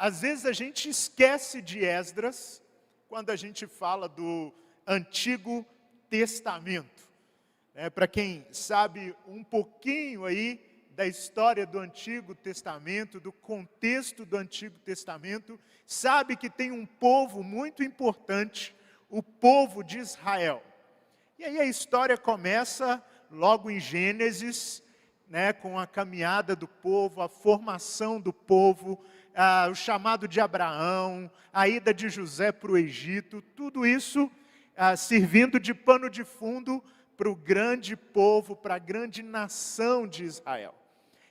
Às vezes a gente esquece de Esdras quando a gente fala do Antigo Testamento. Para quem sabe um pouquinho aí da história do Antigo Testamento, do contexto do Antigo Testamento, sabe que tem um povo muito importante, o povo de Israel. E aí a história começa logo em Gênesis, com a caminhada do povo, a formação do povo, o chamado de Abraão, a ida de José para o Egito, tudo isso servindo de pano de fundo para o grande povo, para a grande nação de Israel.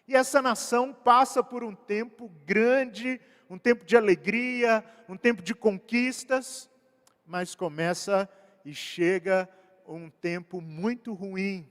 E essa nação passa por um tempo grande, um tempo de alegria, um tempo de conquistas, mas começa e chega um tempo muito ruim,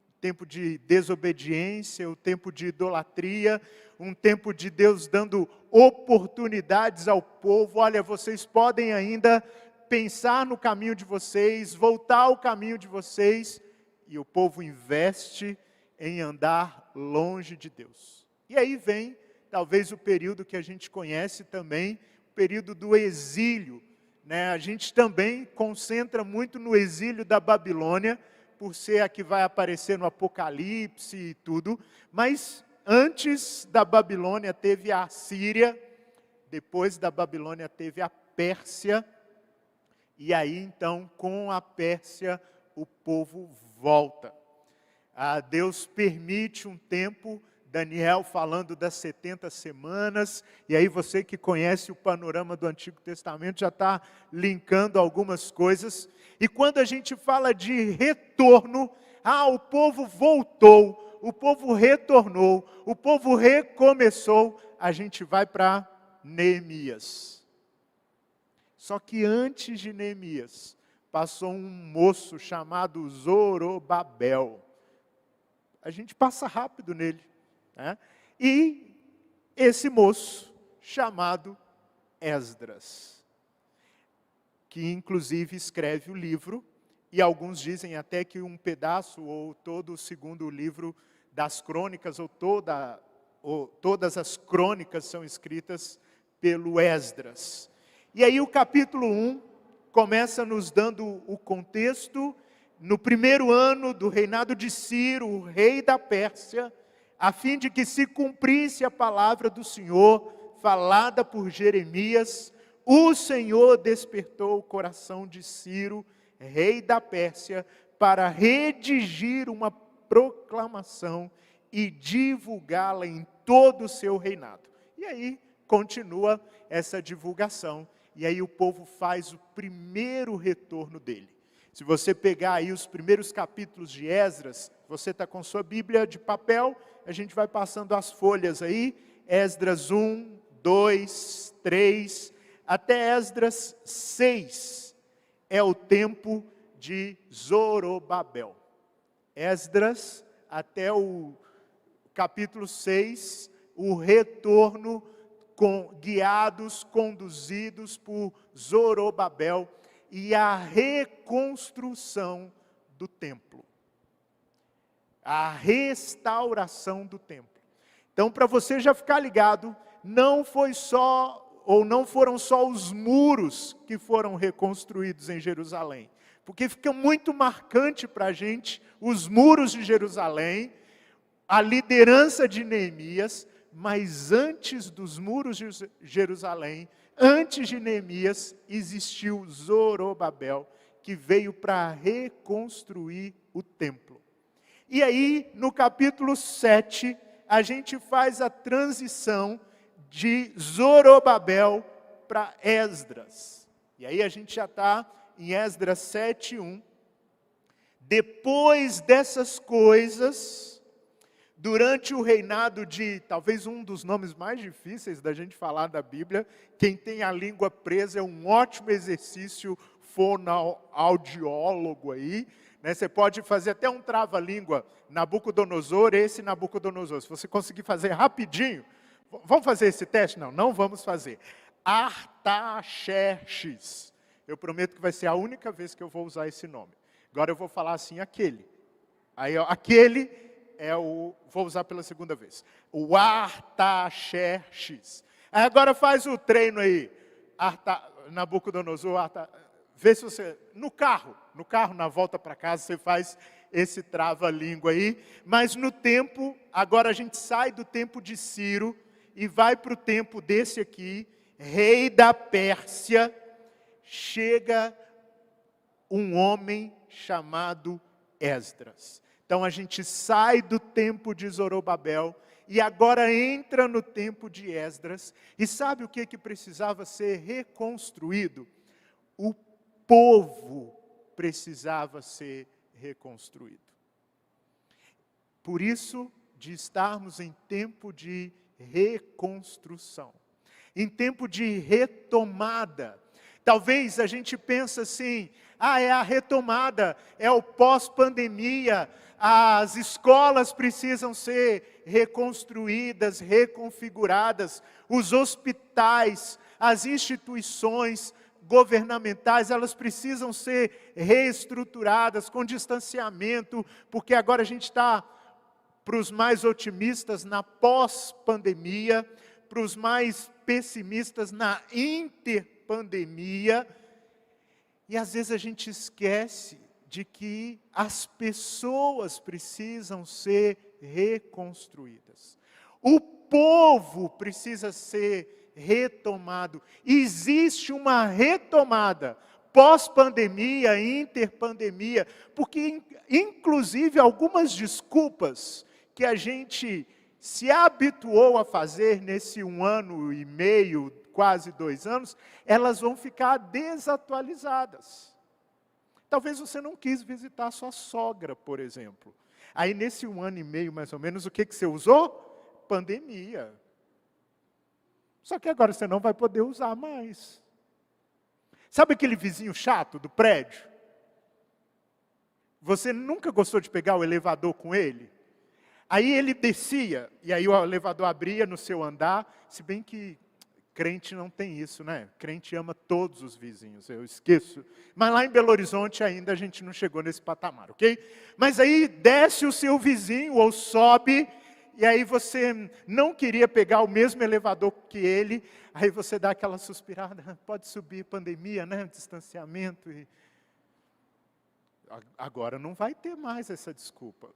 um tempo de desobediência, um tempo de idolatria, um tempo de Deus dando oportunidades ao povo. Olha, vocês podem ainda pensar no caminho de vocês, voltar ao caminho de vocês, e o povo investe em andar longe de Deus. E aí vem, talvez, o período que a gente conhece também, o período do exílio. A gente também concentra muito no exílio da Babilônia, por ser a que vai aparecer no Apocalipse e tudo, mas antes da Babilônia teve a Assíria, depois da Babilônia teve a Pérsia, e aí então com a Pérsia o povo volta. Deus permite um tempo, Daniel falando das 70 semanas, e aí você que conhece o panorama do Antigo Testamento já está linkando algumas coisas. E quando a gente fala de retorno, o povo voltou, o povo retornou, o povo recomeçou, a gente vai para Neemias. Só que antes de Neemias, passou um moço chamado Zorobabel. A gente passa rápido nele. E esse moço, chamado Esdras, que inclusive escreve o livro, e alguns dizem até que um pedaço, ou todo o segundo livro das crônicas, ou todas as crônicas são escritas pelo Esdras. E aí o capítulo 1 começa nos dando o contexto. No primeiro ano do reinado de Ciro, o rei da Pérsia, a fim de que se cumprisse a palavra do Senhor, falada por Jeremias, o Senhor despertou o coração de Ciro, rei da Pérsia, para redigir uma proclamação e divulgá-la em todo o seu reinado. E aí continua essa divulgação, e aí o povo faz o primeiro retorno dele. Se você pegar aí os primeiros capítulos de Esdras, você está com sua Bíblia de papel, a gente vai passando as folhas aí, Esdras 1, 2, 3, até Esdras 6, é o tempo de Zorobabel. Esdras, até o capítulo 6, o retorno guiados, conduzidos por Zorobabel, e a reconstrução do templo. A restauração do templo. Então, para você já ficar ligado, não foram só os muros que foram reconstruídos em Jerusalém. Porque fica muito marcante para a gente os muros de Jerusalém, a liderança de Neemias, mas antes dos muros de Jerusalém, antes de Neemias, existiu Zorobabel, que veio para reconstruir o templo. E aí, no capítulo 7, a gente faz a transição de Zorobabel para Esdras. E aí a gente já está em Esdras 7:1. Depois dessas coisas, durante o reinado de, talvez um dos nomes mais difíceis da gente falar da Bíblia, quem tem a língua presa é um ótimo exercício fonoaudiólogo aí, Você pode fazer até um trava-língua, Nabucodonosor, esse Nabucodonosor. Se você conseguir fazer rapidinho, vamos fazer esse teste? Não vamos fazer. Artaxerxes. Eu prometo que vai ser a única vez que eu vou usar esse nome. Agora eu vou falar assim, aquele. Aí, aquele vou usar pela segunda vez. O Artaxerxes. Aí agora faz o treino aí. Nabucodonosor, vê se você, no carro, na volta para casa, você faz esse trava-língua aí. Mas no tempo, agora a gente sai do tempo de Ciro e vai para o tempo desse aqui, rei da Pérsia. Chega um homem chamado Esdras. Então a gente sai do tempo de Zorobabel e agora entra no tempo de Esdras. E sabe o que precisava ser reconstruído? O povo precisava ser reconstruído. Por isso, de estarmos em tempo de reconstrução, em tempo de retomada. Talvez a gente pense assim, é a retomada, é o pós-pandemia, as escolas precisam ser reconstruídas, reconfiguradas, os hospitais, as instituições governamentais, elas precisam ser reestruturadas com distanciamento, porque agora a gente está, para os mais otimistas, na pós-pandemia, para os mais pessimistas, na interpandemia. E às vezes a gente esquece de que as pessoas precisam ser reconstruídas. O povo precisa ser retomado. Existe uma retomada pós-pandemia, interpandemia, porque inclusive algumas desculpas que a gente se habituou a fazer nesse 1 ano e meio, quase 2 anos, elas vão ficar desatualizadas. Talvez você não quis visitar sua sogra, por exemplo. Aí nesse 1 ano e meio, mais ou menos, o que você usou? Pandemia. Só que agora você não vai poder usar mais. Sabe aquele vizinho chato do prédio? Você nunca gostou de pegar o elevador com ele? Aí ele descia, e aí o elevador abria no seu andar, se bem que crente não tem isso, né? Crente ama todos os vizinhos, eu esqueço. Mas lá em Belo Horizonte ainda a gente não chegou nesse patamar, ok? Mas aí desce o seu vizinho ou sobe, e aí você não queria pegar o mesmo elevador que ele, aí você dá aquela suspirada, pode subir, pandemia, né? Distanciamento. Agora não vai ter mais essa desculpa.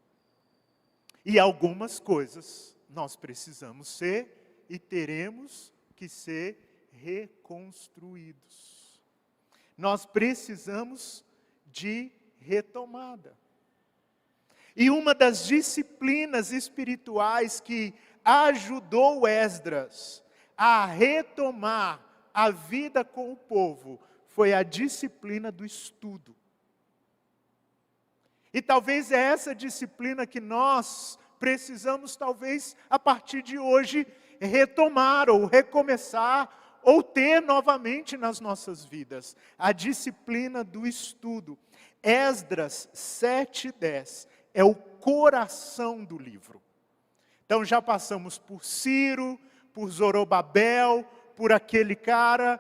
E algumas coisas nós precisamos ser e teremos que ser reconstruídos. Nós precisamos de retomada. E uma das disciplinas espirituais que ajudou Esdras a retomar a vida com o povo foi a disciplina do estudo. E talvez é essa disciplina que nós precisamos, talvez, a partir de hoje, retomar ou recomeçar, ou ter novamente nas nossas vidas. A disciplina do estudo. Esdras 7:10 é o coração do livro. Então já passamos por Ciro, por Zorobabel, por aquele cara,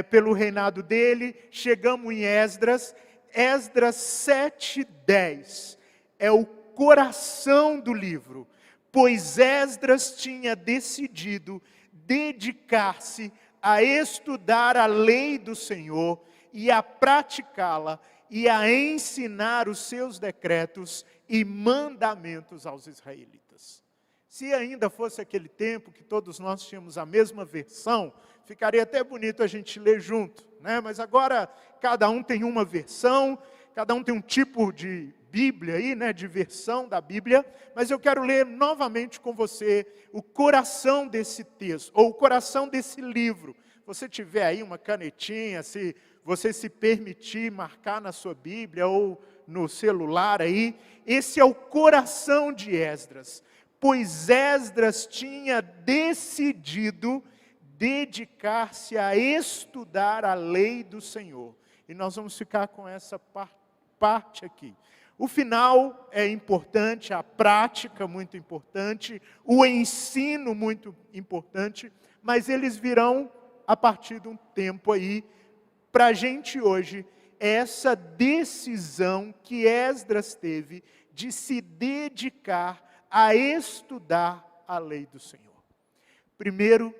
pelo reinado dele, chegamos em Esdras. Esdras 7:10 é o coração do livro, pois Esdras tinha decidido dedicar-se a estudar a lei do Senhor e a praticá-la e a ensinar os seus decretos e mandamentos aos israelitas. Se ainda fosse aquele tempo que todos nós tínhamos a mesma versão, ficaria até bonito a gente ler junto, né? Mas agora cada um tem uma versão, cada um tem um tipo de Bíblia aí, né? De versão da Bíblia. Mas eu quero ler novamente com você o coração desse texto, ou o coração desse livro. Se você tiver aí uma canetinha, se você se permitir marcar na sua Bíblia ou no celular aí, esse é o coração de Esdras. Pois Esdras tinha decidido dedicar-se a estudar a lei do Senhor. E nós vamos ficar com essa parte aqui. O final é importante, a prática muito importante, o ensino muito importante, mas eles virão a partir de um tempo aí, para a gente hoje, essa decisão que Esdras teve de se dedicar a estudar a lei do Senhor. Primeiro,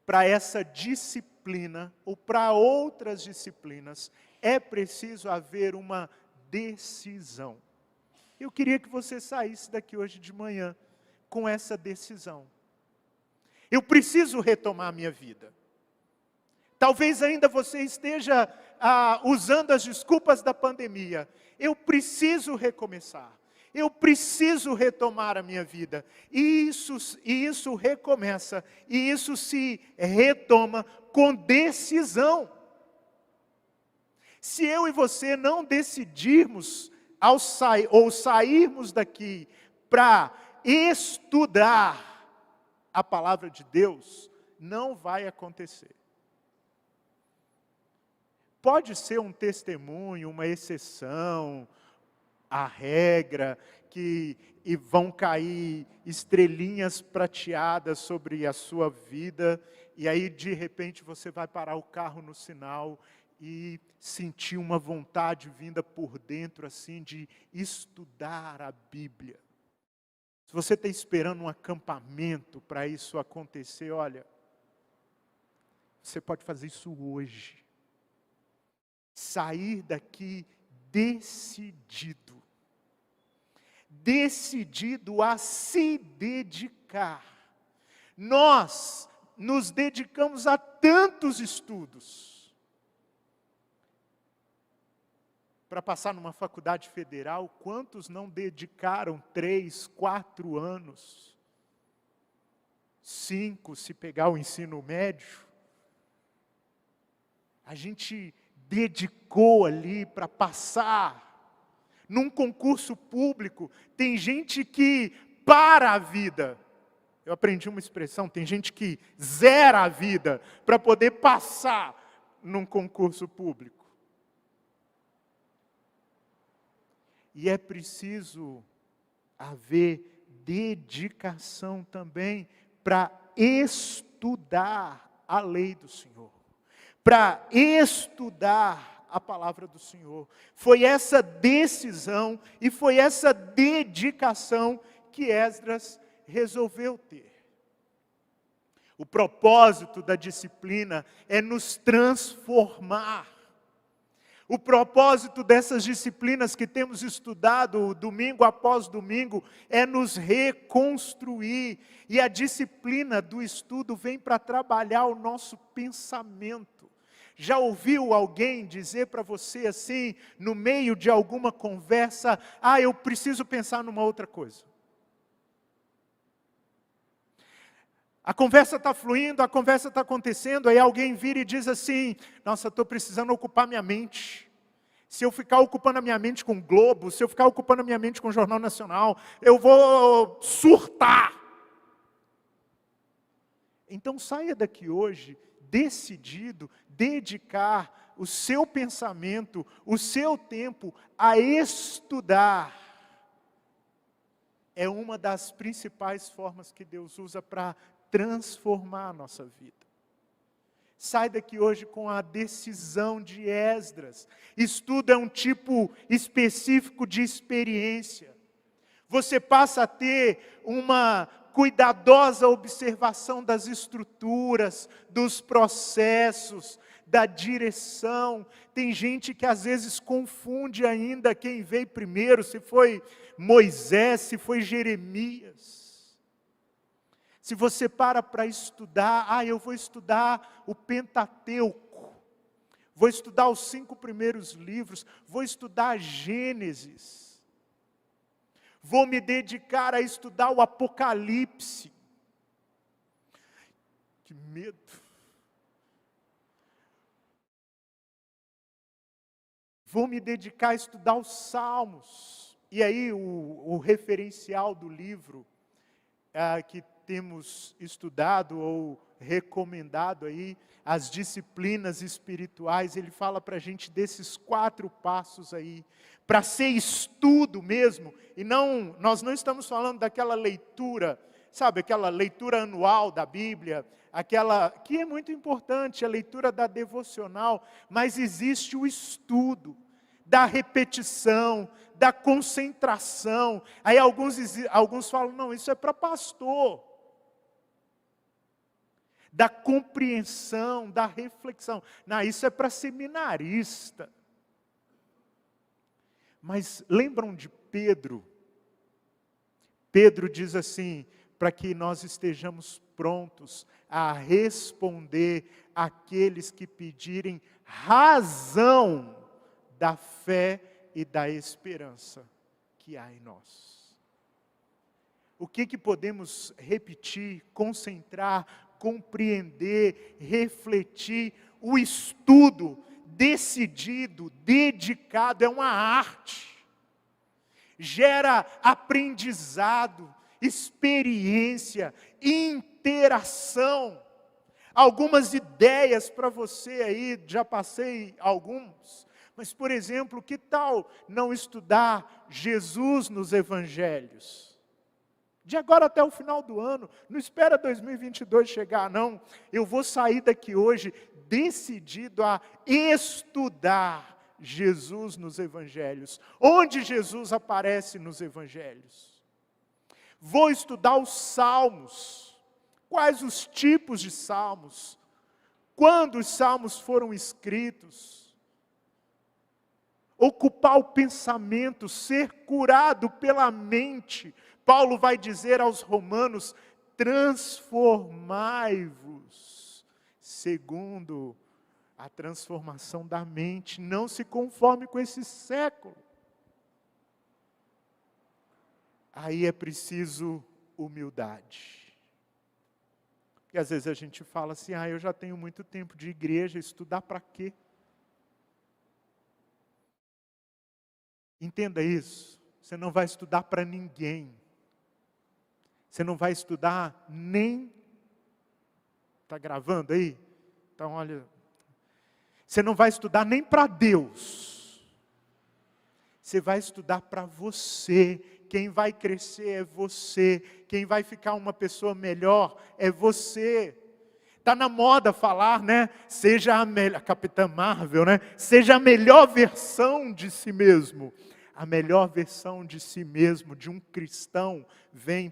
para essa disciplina, ou para outras disciplinas, é preciso haver uma decisão. Eu queria que você saísse daqui hoje de manhã com essa decisão. Eu preciso retomar a minha vida. Talvez ainda você esteja usando as desculpas da pandemia. Eu preciso recomeçar. Eu preciso retomar a minha vida. E isso recomeça. E isso se retoma com decisão. Se eu e você não decidirmos ou sairmos daqui para estudar a palavra de Deus, não vai acontecer. Pode ser um testemunho, uma exceção, a regra, e vão cair estrelinhas prateadas sobre a sua vida, e aí de repente você vai parar o carro no sinal e sentir uma vontade vinda por dentro assim de estudar a Bíblia. Se você está esperando um acampamento para isso acontecer, olha, você pode fazer isso hoje. Sair daqui decidido a se dedicar. Nós nos dedicamos a tantos estudos para passar numa faculdade federal. Quantos não dedicaram 3, 4 anos? 5, se pegar o ensino médio. A gente dedicou ali para passar. Num concurso público, tem gente que para a vida. Eu aprendi uma expressão, tem gente que zera a vida para poder passar num concurso público. E é preciso haver dedicação também para estudar a lei do Senhor, para estudar a palavra do Senhor. Foi essa decisão e foi essa dedicação que Esdras resolveu ter. O propósito da disciplina é nos transformar. O propósito dessas disciplinas que temos estudado domingo após domingo é nos reconstruir. E a disciplina do estudo vem para trabalhar o nosso pensamento. Já ouviu alguém dizer para você assim, no meio de alguma conversa, eu preciso pensar numa outra coisa? A conversa está fluindo, a conversa está acontecendo, aí alguém vira e diz assim, nossa, estou precisando ocupar minha mente. Se eu ficar ocupando a minha mente com o Globo, se eu ficar ocupando a minha mente com o Jornal Nacional, eu vou surtar. Então saia daqui hoje decidido, dedicar o seu pensamento, o seu tempo a estudar. É uma das principais formas que Deus usa para transformar a nossa vida. Sai daqui hoje com a decisão de Esdras. Estudo é um tipo específico de experiência. Você passa a ter uma cuidadosa observação das estruturas, dos processos, da direção. Tem gente que às vezes confunde ainda quem veio primeiro, se foi Moisés, se foi Jeremias. Se você para estudar, eu vou estudar o Pentateuco, vou estudar os 5 primeiros livros, vou estudar Gênesis, vou me dedicar a estudar o Apocalipse. Que medo! Vou me dedicar a estudar os Salmos. E aí o referencial do livro que temos estudado ou recomendado aí, as disciplinas espirituais, ele fala para a gente desses 4 passos aí, para ser estudo mesmo, e nós não estamos falando daquela leitura, sabe, aquela leitura anual da Bíblia, aquela que é muito importante, a leitura da devocional, mas existe o estudo, da repetição, da concentração. Aí alguns falam, não, isso é para pastor. da compreensão, da reflexão. Não, isso é para seminarista. Mas lembram de Pedro? Pedro diz assim, para que nós estejamos prontos a responder àqueles que pedirem razão da fé e da esperança que há em nós. O que podemos repetir, concentrar, compreender, refletir? O estudo decidido, dedicado, é uma arte. Gera aprendizado, experiência, interação. Algumas ideias para você aí, já passei alguns. Mas, por exemplo, que tal não estudar Jesus nos evangelhos? De agora até o final do ano, não espera 2022 chegar, não. Eu vou sair daqui hoje decidido a estudar Jesus nos evangelhos. Onde Jesus aparece nos evangelhos? Vou estudar os salmos. Quais os tipos de salmos? Quando os salmos foram escritos? Ocupar o pensamento, ser curado pela mente. Paulo vai dizer aos romanos, transformai-vos segundo a transformação da mente, não se conforme com esse século. Aí é preciso humildade. E às vezes a gente fala assim, eu já tenho muito tempo de igreja, estudar para quê? Entenda isso, você não vai estudar para ninguém. Você não vai estudar nem... Está gravando aí? Então olha... Você não vai estudar nem para Deus. Você vai estudar para você. Quem vai crescer é você. Quem vai ficar uma pessoa melhor é você. Está na moda falar, né? Seja a melhor, Capitã Marvel, né? Seja a melhor versão de si mesmo. A melhor versão de si mesmo, de um cristão, vem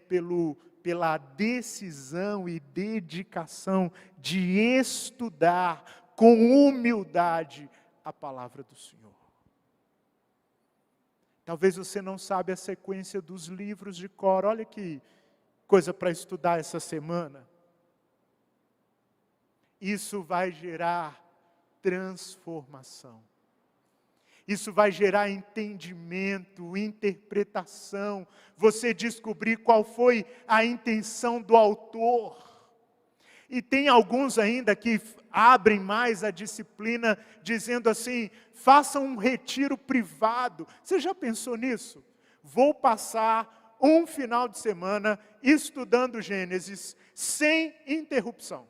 pela decisão e dedicação de estudar com humildade a palavra do Senhor. Talvez você não saiba a sequência dos livros de cor. Olha que coisa para estudar essa semana. Isso vai gerar transformação. Isso vai gerar entendimento, interpretação. Você descobrir qual foi a intenção do autor. E tem alguns ainda que abrem mais a disciplina, dizendo assim, faça um retiro privado. Você já pensou nisso? Vou passar um final de semana estudando Gênesis, sem interrupção.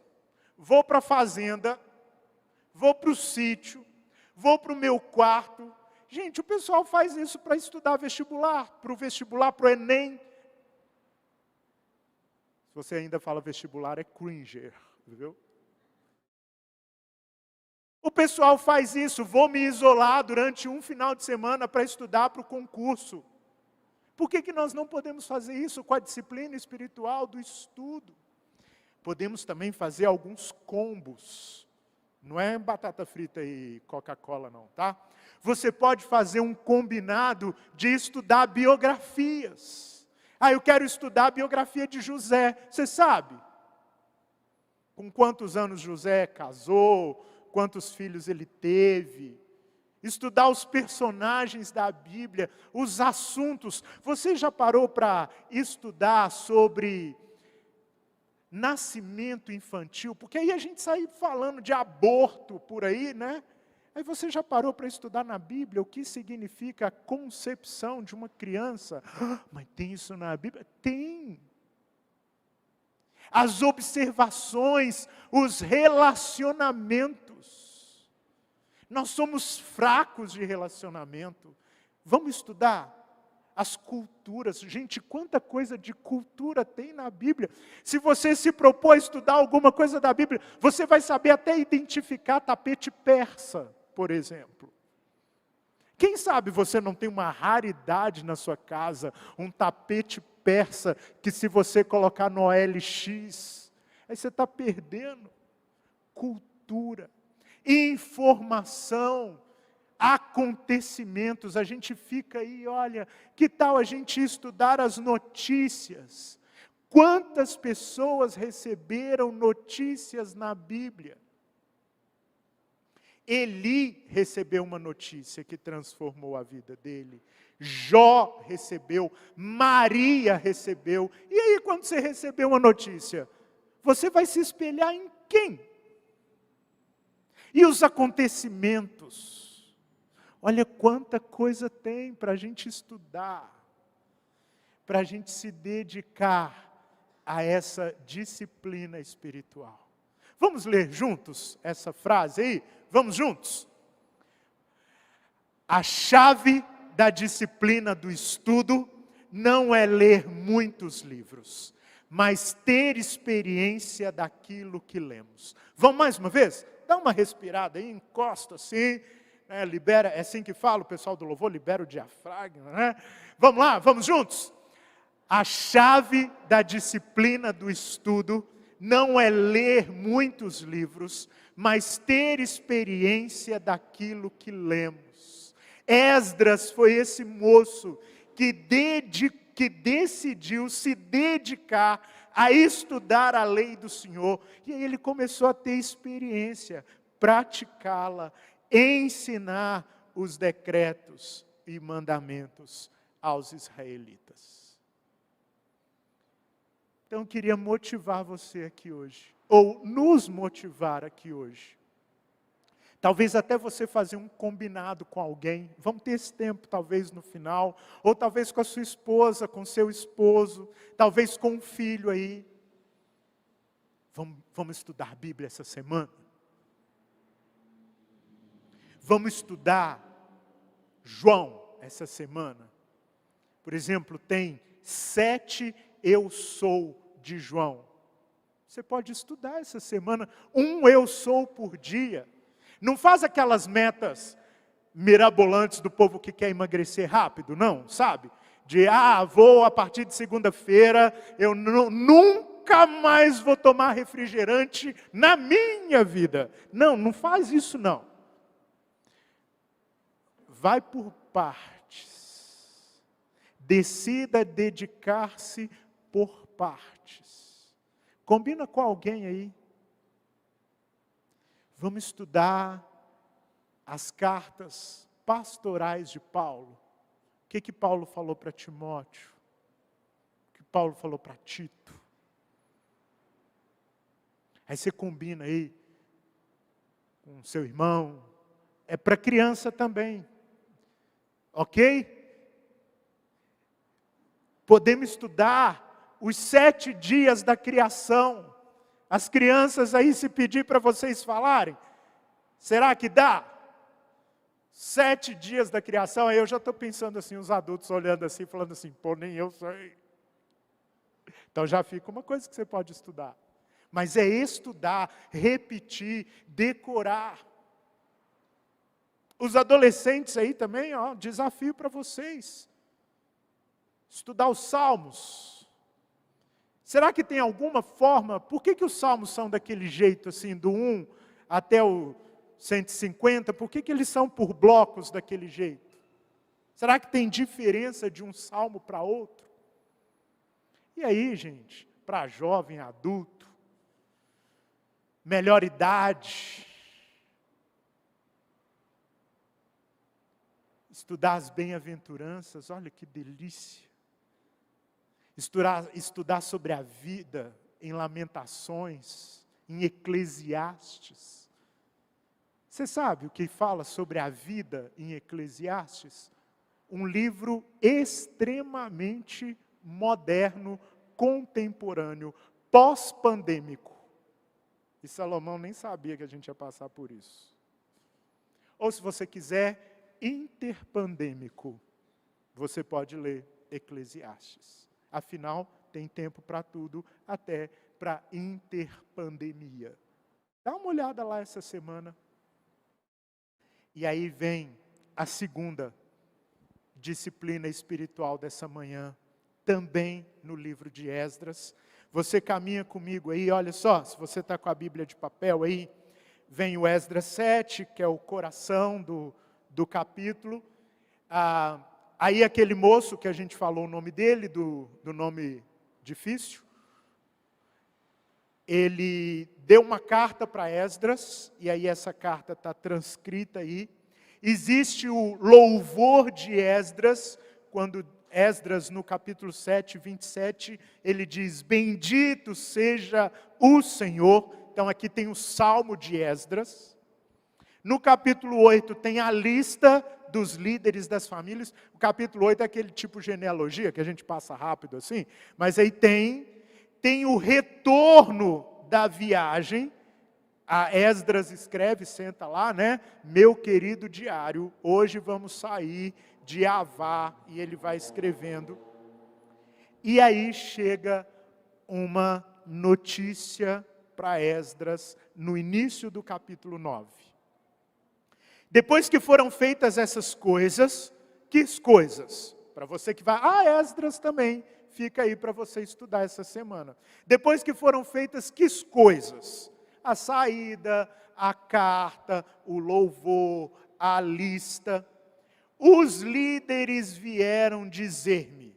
Vou para a fazenda, vou para o sítio, vou para o meu quarto. Gente, o pessoal faz isso para estudar vestibular, para o Enem. Se você ainda fala vestibular, é cringer, viu? O pessoal faz isso, vou me isolar durante um final de semana para estudar para o concurso. Por que nós não podemos fazer isso com a disciplina espiritual do estudo? Podemos também fazer alguns combos. Não é batata frita e Coca-Cola não, tá? Você pode fazer um combinado de estudar biografias. Eu quero estudar a biografia de José. Você sabe? Com quantos anos José casou, quantos filhos ele teve. Estudar os personagens da Bíblia, os assuntos. Você já parou para estudar sobre nascimento infantil? Porque aí a gente sai falando de aborto por aí, né? Aí você já parou para estudar na Bíblia o que significa a concepção de uma criança? Mas tem isso na Bíblia? Tem. As observações, os relacionamentos. Nós somos fracos de relacionamento. Vamos estudar as culturas. Gente, quanta coisa de cultura tem na Bíblia. Se você se propor a estudar alguma coisa da Bíblia, você vai saber até identificar tapete persa, por exemplo. Quem sabe você não tem uma raridade na sua casa, um tapete persa, que se você colocar no OLX, Aí você está perdendo cultura, informação, acontecimentos. A gente fica aí, olha, que tal a gente estudar as notícias? Quantas pessoas receberam notícias na Bíblia? Eli recebeu uma notícia que transformou a vida dele. Jó recebeu, Maria recebeu. E aí, quando você recebeu uma notícia, você vai se espelhar em quem? E os acontecimentos? Olha quanta coisa tem para a gente estudar, para a gente se dedicar a essa disciplina espiritual. Vamos ler juntos essa frase aí? Vamos juntos? A chave da disciplina do estudo não é ler muitos livros, mas ter experiência daquilo que lemos. Vamos mais uma vez? Dá uma respirada aí, encosta assim, né, libera, é assim que fala o pessoal do louvor, libera o diafragma, né? Vamos lá, vamos juntos? A chave da disciplina do estudo não é ler muitos livros, mas ter experiência daquilo que lemos. Esdras foi esse moço que decidiu se dedicar a estudar a lei do Senhor. E aí ele começou a ter experiência, praticá-la, ensinar os decretos e mandamentos aos israelitas. Então eu queria motivar você aqui hoje, ou nos motivar aqui hoje. Talvez até você fazer um combinado com alguém, vamos ter esse tempo talvez no final, ou talvez com a sua esposa, com seu esposo, talvez com um filho aí. Vamos estudar a Bíblia essa semana? Vamos estudar João essa semana? Por exemplo, tem 7 eu sou de João. Você pode estudar essa semana, um eu sou por dia. Não faz aquelas metas mirabolantes do povo que quer emagrecer rápido, não, sabe? De, vou a partir de segunda-feira, eu nunca mais vou tomar refrigerante na minha vida. Não, não faz isso não. Vai por partes. Decida dedicar-se por partes. Combina com alguém aí. Vamos estudar as cartas pastorais de Paulo. O que Paulo falou para Timóteo? O que Paulo falou para Tito? Aí você combina aí com seu irmão. É para criança também. Ok? Podemos estudar os 7 dias da criação. As crianças aí, se pedir para vocês falarem, será que dá? 7 dias da criação, aí eu já estou pensando assim, os adultos olhando assim, falando assim, pô, nem eu sei. Então já fica uma coisa que você pode estudar. Mas é estudar, repetir, decorar. Os adolescentes aí também, desafio para vocês. Estudar os salmos. Será que tem alguma forma, por que os salmos são daquele jeito assim, do 1 até o 150, por que eles são por blocos daquele jeito? Será que tem diferença de um salmo para outro? E aí, gente, para jovem, adulto, melhor idade, estudar as bem-aventuranças, olha que delícia. Estudar sobre a vida em Lamentações, em Eclesiastes. Você sabe o que fala sobre a vida em Eclesiastes? Um livro extremamente moderno, contemporâneo, pós-pandêmico. E Salomão nem sabia que a gente ia passar por isso. Ou se você quiser, interpandêmico. Você pode ler Eclesiastes. Afinal, tem tempo para tudo, até para interpandemia. Dá uma olhada lá essa semana. E aí vem a segunda disciplina espiritual dessa manhã, também no livro de Esdras. Você caminha comigo aí, olha só, se você está com a Bíblia de papel aí, vem o Esdras 7, que é o coração do capítulo. Aí aquele moço que a gente falou o nome dele, do nome difícil, ele deu uma carta para Esdras, e aí essa carta está transcrita aí. Existe o louvor de Esdras, quando Esdras, no capítulo 7, 27, ele diz, bendito seja o Senhor. Então aqui tem o salmo de Esdras. No capítulo 8 tem a lista dos líderes das famílias. O capítulo 8 é aquele tipo de genealogia que a gente passa rápido assim, mas aí tem o retorno da viagem. A Esdras escreve, senta lá, né? Meu querido diário, hoje vamos sair de Avá, e ele vai escrevendo. E aí chega uma notícia para Esdras no início do capítulo 9. Depois que foram feitas essas coisas, que coisas? Para você que vai, Esdras também, fica aí para você estudar essa semana. Depois que foram feitas que coisas? A saída, a carta, o louvor, a lista. Os líderes vieram dizer-me.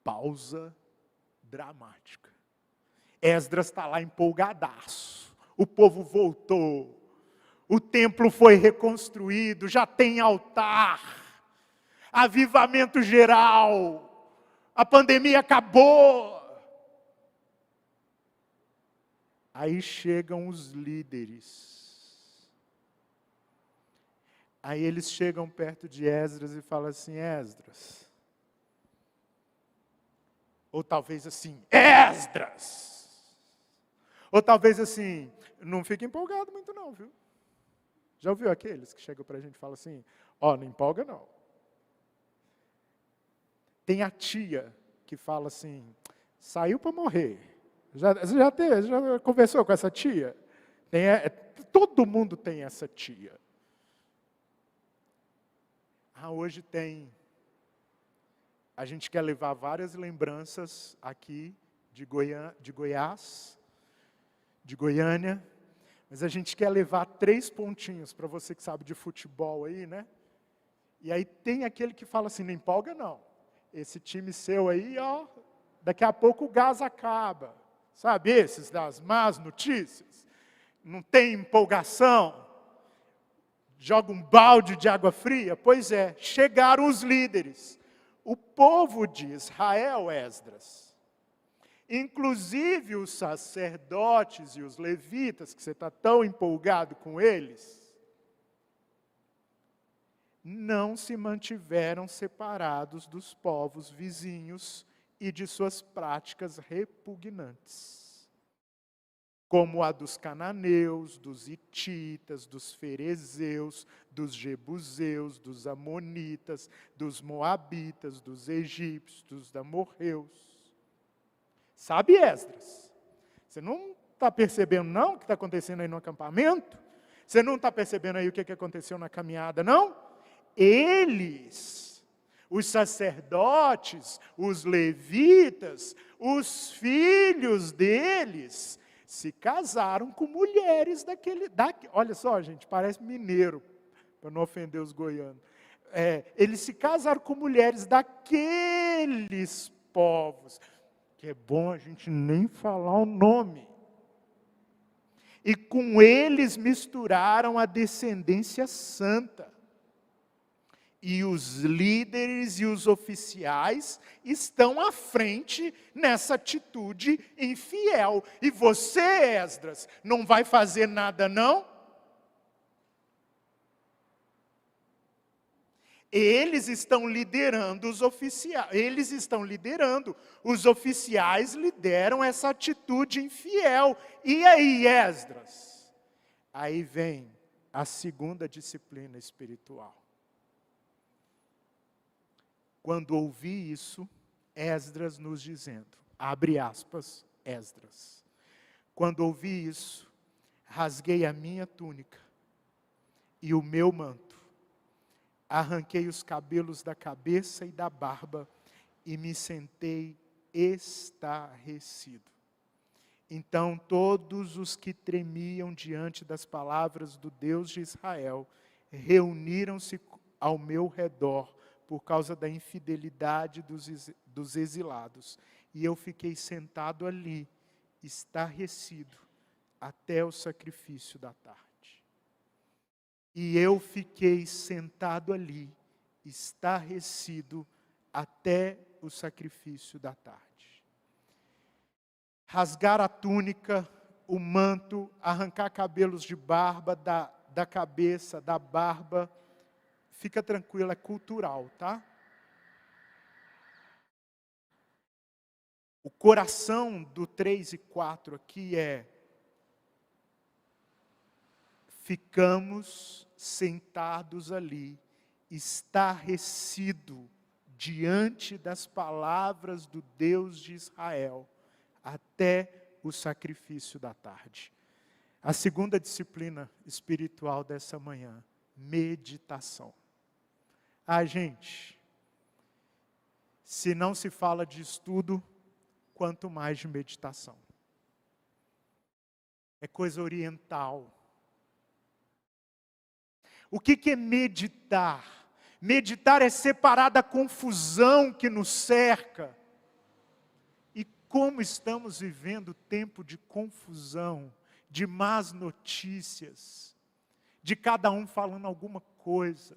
Pausa dramática. Esdras está lá empolgadaço. O povo voltou. O templo foi reconstruído, já tem altar. Avivamento geral. A pandemia acabou. Aí chegam os líderes. Aí eles chegam perto de Esdras e falam assim, Esdras. Ou talvez assim, Esdras. Ou talvez assim, não fica empolgado muito não, viu? Já ouviu aqueles que chegam para a gente e falam assim, não empolga não. Tem a tia que fala assim, saiu para morrer. Já conversou com essa tia? Todo mundo tem essa tia. Hoje tem. A gente quer levar várias lembranças aqui de Goiás, de Goiânia, mas a gente quer levar 3 pontinhos para você que sabe de futebol aí, né? E aí tem aquele que fala assim, não empolga não. Esse time seu aí, daqui a pouco o gás acaba. Sabe esses das más notícias? Não tem empolgação. Joga um balde de água fria? Pois é, chegaram os líderes. O povo de Israel, Esdras. Inclusive os sacerdotes e os levitas, que você está tão empolgado com eles, não se mantiveram separados dos povos vizinhos e de suas práticas repugnantes, como a dos cananeus, dos hititas, dos ferezeus, dos jebuseus, dos amonitas, dos moabitas, dos egípcios, dos amorreus. Sabe, Esdras? Você não está percebendo não o que está acontecendo aí no acampamento? Você não está percebendo aí o que aconteceu na caminhada, não? Eles, os sacerdotes, os levitas, os filhos deles, se casaram com mulheres olha só, gente, parece mineiro, para não ofender os goianos. Eles se casaram com mulheres daqueles povos, que é bom a gente nem falar o nome. E com eles misturaram a descendência santa. E os líderes e os oficiais estão à frente nessa atitude infiel. E você, Esdras, não vai fazer nada não? Eles estão liderando os oficiais. Os oficiais lideram essa atitude infiel. E aí, Esdras? Aí vem a segunda disciplina espiritual. Quando ouvi isso, Esdras nos dizendo, abre aspas, Esdras. Quando ouvi isso, rasguei a minha túnica e o meu manto, arranquei os cabelos da cabeça e da barba e me sentei estarrecido. Então todos os que tremiam diante das palavras do Deus de Israel reuniram-se ao meu redor por causa da infidelidade dos exilados. E eu fiquei sentado ali, estarrecido, até o sacrifício da tarde. E eu fiquei sentado ali, estarrecido, até o sacrifício da tarde. Rasgar a túnica, o manto, arrancar cabelos de barba da cabeça, da barba, fica tranquilo, é cultural, tá? O coração do 3 e 4 aqui é: ficamos sentados ali, estarrecido diante das palavras do Deus de Israel, até o sacrifício da tarde. A segunda disciplina espiritual dessa manhã, meditação. Gente, se não se fala de estudo, quanto mais de meditação. É coisa oriental. O que é meditar? Meditar é separar da confusão que nos cerca. E como estamos vivendo tempo de confusão, de más notícias, de cada um falando alguma coisa.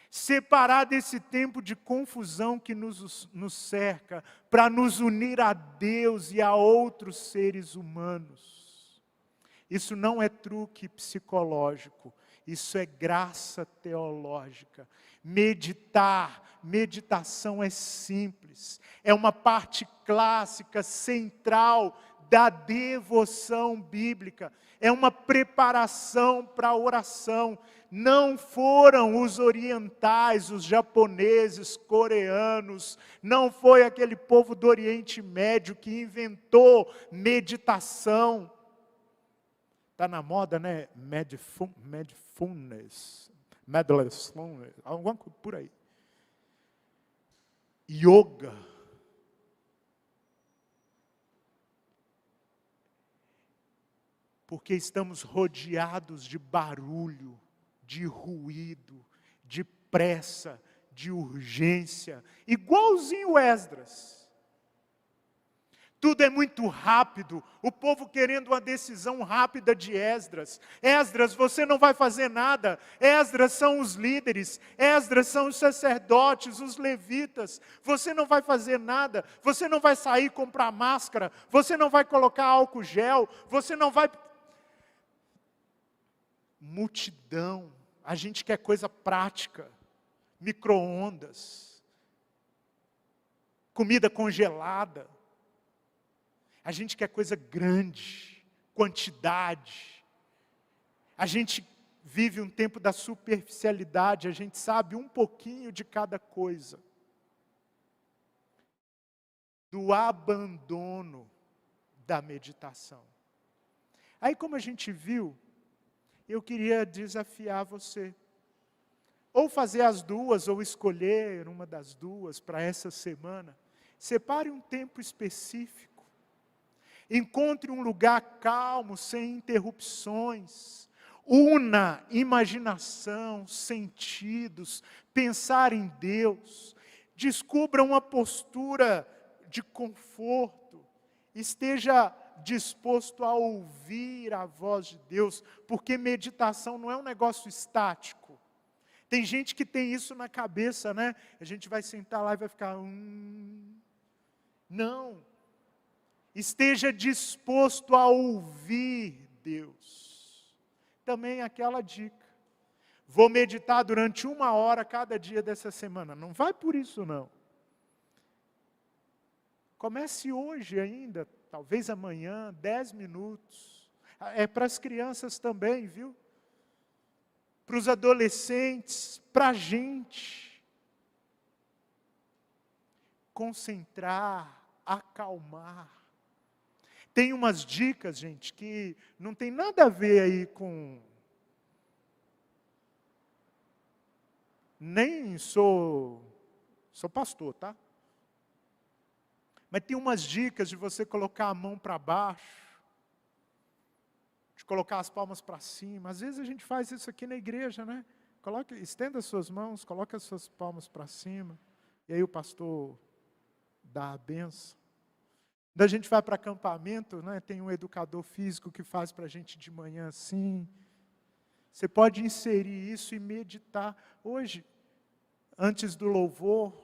Separar desse tempo de confusão que nos cerca, para nos unir a Deus e a outros seres humanos. Isso não é truque psicológico, isso é graça teológica. Meditação é simples, é uma parte clássica, central da devoção bíblica, é uma preparação para a oração. Não foram os orientais, os japoneses, coreanos, não foi aquele povo do Oriente Médio que inventou meditação. Está na moda, né? Mindfulness, alguma coisa por aí. Yoga. Porque estamos rodeados de barulho, de ruído, de pressa, de urgência, igualzinho Esdras. Tudo é muito rápido, o povo querendo uma decisão rápida de Esdras. Esdras, você não vai fazer nada. Esdras são os líderes, Esdras são os sacerdotes, os levitas. Você não vai fazer nada, você não vai sair comprar máscara, você não vai colocar álcool gel, você não vai... Multidão, a gente quer coisa prática, micro-ondas, comida congelada. A gente quer coisa grande, quantidade. A gente vive um tempo da superficialidade, a gente sabe um pouquinho de cada coisa. Do abandono da meditação. Aí, como a gente viu, eu queria desafiar você. Ou fazer as duas, ou escolher uma das duas para essa semana. Separe um tempo específico. Encontre um lugar calmo, sem interrupções. Una imaginação, sentidos, pensar em Deus. Descubra uma postura de conforto. Esteja disposto a ouvir a voz de Deus, porque meditação não é um negócio estático. Tem gente que tem isso na cabeça, né? A gente vai sentar lá e vai ficar... Não. Esteja disposto a ouvir Deus. Também aquela dica. Vou meditar durante 1 hora cada dia dessa semana. Não vai por isso, não. Comece hoje ainda, talvez amanhã, 10 minutos. É para as crianças também, viu? Para os adolescentes, para a gente. Concentrar, acalmar. Tem umas dicas, gente, que não tem nada a ver aí com... Nem sou pastor, tá? Mas tem umas dicas de você colocar a mão para baixo, de colocar as palmas para cima. Às vezes a gente faz isso aqui na igreja, né? Estenda as suas mãos, coloque as suas palmas para cima. E aí o pastor dá a benção. Quando a gente vai para acampamento, né, tem um educador físico que faz para a gente de manhã assim. Você pode inserir isso e meditar. Hoje, antes do louvor,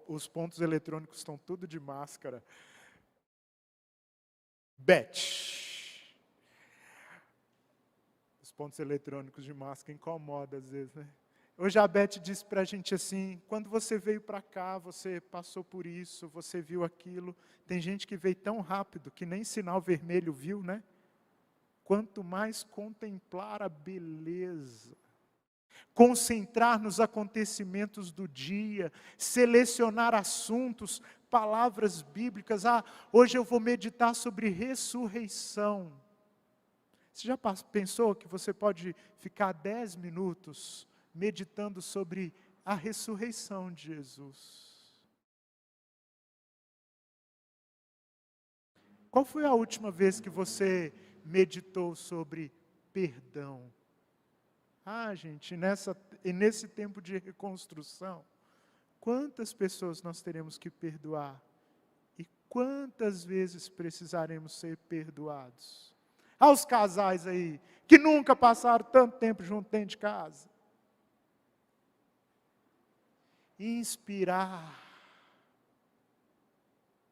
os pontos eletrônicos estão tudo de máscara. Os pontos eletrônicos de máscara incomodam às vezes, né? Hoje a Beth disse para a gente assim, quando você veio para cá, você passou por isso, você viu aquilo. Tem gente que veio tão rápido que nem sinal vermelho viu, né? Quanto mais contemplar a beleza, concentrar nos acontecimentos do dia, selecionar assuntos, palavras bíblicas. Hoje eu vou meditar sobre ressurreição. Você já pensou que você pode ficar 10 minutos meditando sobre a ressurreição de Jesus? Qual foi a última vez que você meditou sobre perdão? Gente, nesse tempo de reconstrução, quantas pessoas nós teremos que perdoar? E quantas vezes precisaremos ser perdoados? Os casais aí, que nunca passaram tanto tempo junto dentro de casa. Inspirar,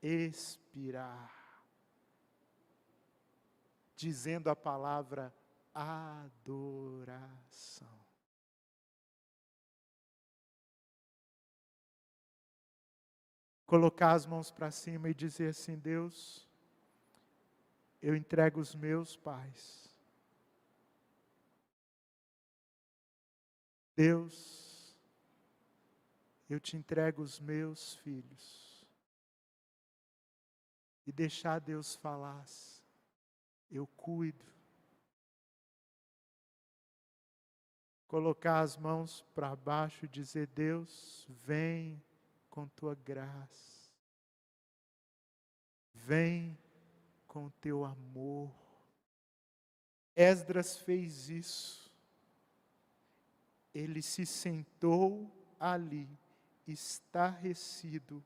expirar, dizendo a palavra adoração. Colocar as mãos para cima e dizer assim: Deus, eu entrego os meus pais. Deus, eu te entrego os meus filhos. E deixar Deus falar: eu cuido. Colocar as mãos para baixo e dizer: Deus, vem com tua graça. Vem com teu amor. Esdras fez isso. Ele se sentou ali, estarrecido,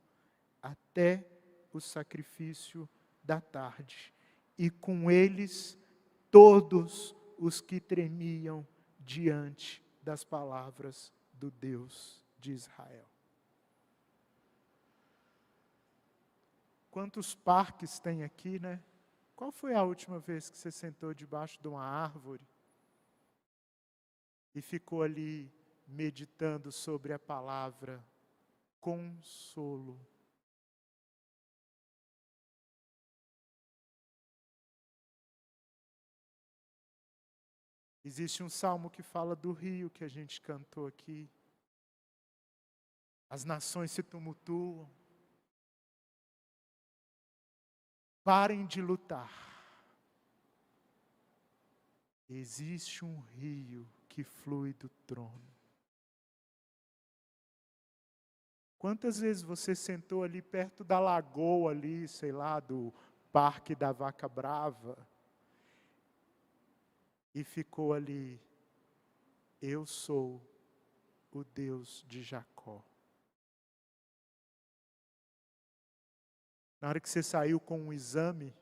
até o sacrifício da tarde. E com eles, todos os que tremiam diante das palavras do Deus de Israel. Quantos parques tem aqui, né? Qual foi a última vez que você sentou debaixo de uma árvore e ficou ali meditando sobre a palavra consolo? Existe um salmo que fala do rio que a gente cantou aqui. As nações se tumultuam. Parem de lutar. Existe um rio que flui do trono. Quantas vezes você sentou ali perto da lagoa ali, sei lá, do Parque da Vaca Brava, e ficou ali: eu sou o Deus de Jacó. Na hora que você saiu com um exame,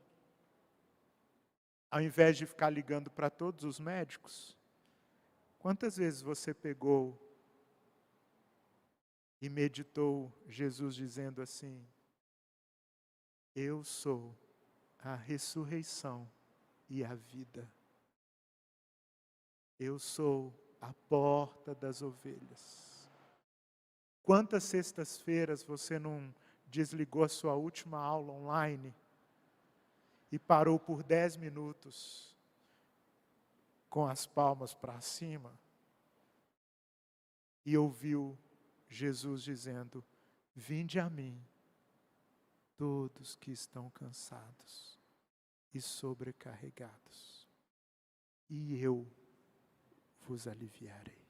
ao invés de ficar ligando para todos os médicos, quantas vezes você pegou e meditou Jesus dizendo assim: eu sou a ressurreição e a vida. Eu sou a porta das ovelhas. Quantas sextas-feiras você não desligou a sua última aula online e parou por 10 minutos com as palmas para cima e ouviu Jesus dizendo: vinde a mim, todos que estão cansados e sobrecarregados, e eu vos aliviarei.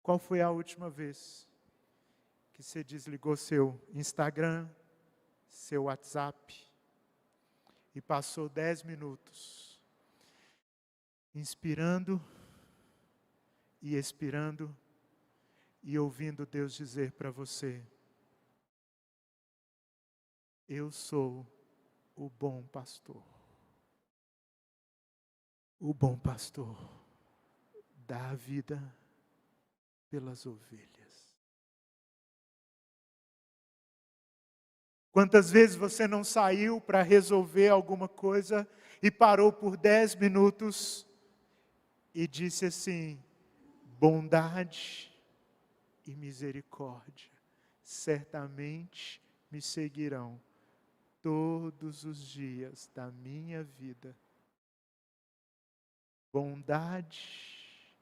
Qual foi a última vez que você desligou seu Instagram, seu WhatsApp e passou 10 minutos inspirando e expirando e ouvindo Deus dizer para você: eu sou o bom pastor. O bom pastor dá a vida pelas ovelhas. Quantas vezes você não saiu para resolver alguma coisa e parou por 10 minutos e disse assim: bondade e misericórdia certamente me seguirão todos os dias da minha vida. Bondade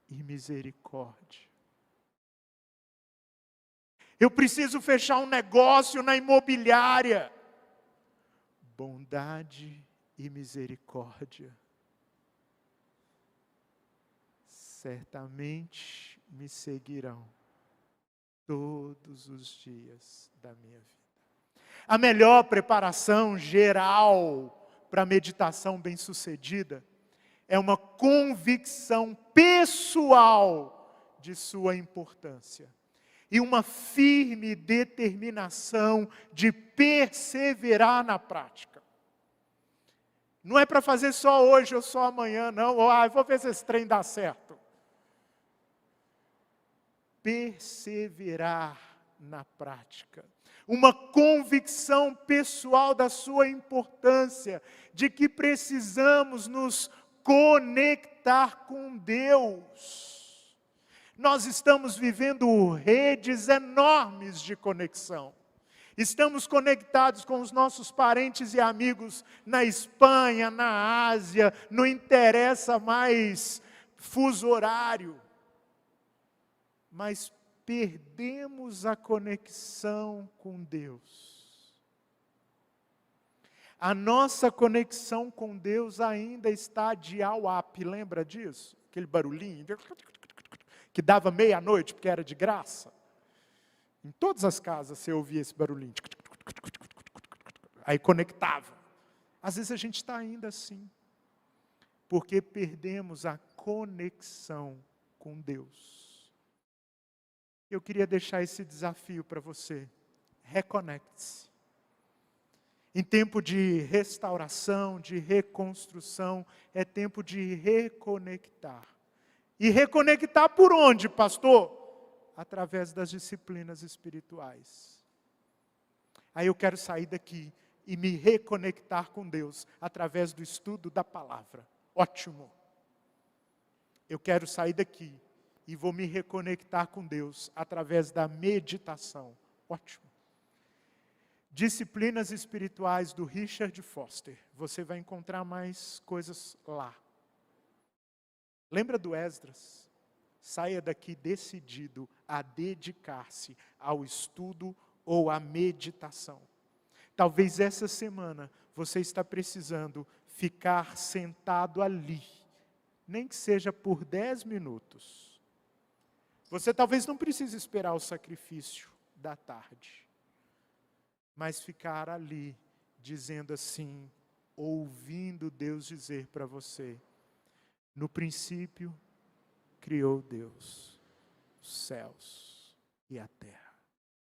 e misericórdia. Eu preciso fechar um negócio na imobiliária. Bondade e misericórdia certamente me seguirão todos os dias da minha vida. A melhor preparação geral para a meditação bem-sucedida é uma convicção pessoal de sua importância e uma firme determinação de perseverar na prática. Não é para fazer só hoje ou só amanhã, não. Ou, vou ver se esse trem dá certo. Perseverar na prática. Uma convicção pessoal da sua importância, de que precisamos nos conectar com Deus. Nós estamos vivendo redes enormes de conexão. Estamos conectados com os nossos parentes e amigos na Espanha, na Ásia, não interessa mais fuso horário. Mas perdemos a conexão com Deus. A nossa conexão com Deus ainda está dial-up, lembra disso? Aquele barulhinho que dava meia-noite porque era de graça. Em todas as casas você ouvia esse barulhinho. Aí conectava. Às vezes a gente está ainda assim, porque perdemos a conexão com Deus. Eu queria deixar esse desafio para você. Reconecte-se. Em tempo de restauração, de reconstrução, é tempo de reconectar. E reconectar por onde, pastor? Através das disciplinas espirituais. Aí eu quero sair daqui e me reconectar com Deus através do estudo da palavra. Ótimo. Eu quero sair daqui e vou me reconectar com Deus através da meditação. Ótimo. Disciplinas espirituais do Richard Foster. Você vai encontrar mais coisas lá. Lembra do Esdras? Saia daqui decidido a dedicar-se ao estudo ou à meditação. Talvez essa semana você está precisando ficar sentado ali, nem que seja por 10 minutos. Você talvez não precise esperar o sacrifício da tarde, mas ficar ali, dizendo assim, ouvindo Deus dizer para você: no princípio, criou Deus os céus e a terra.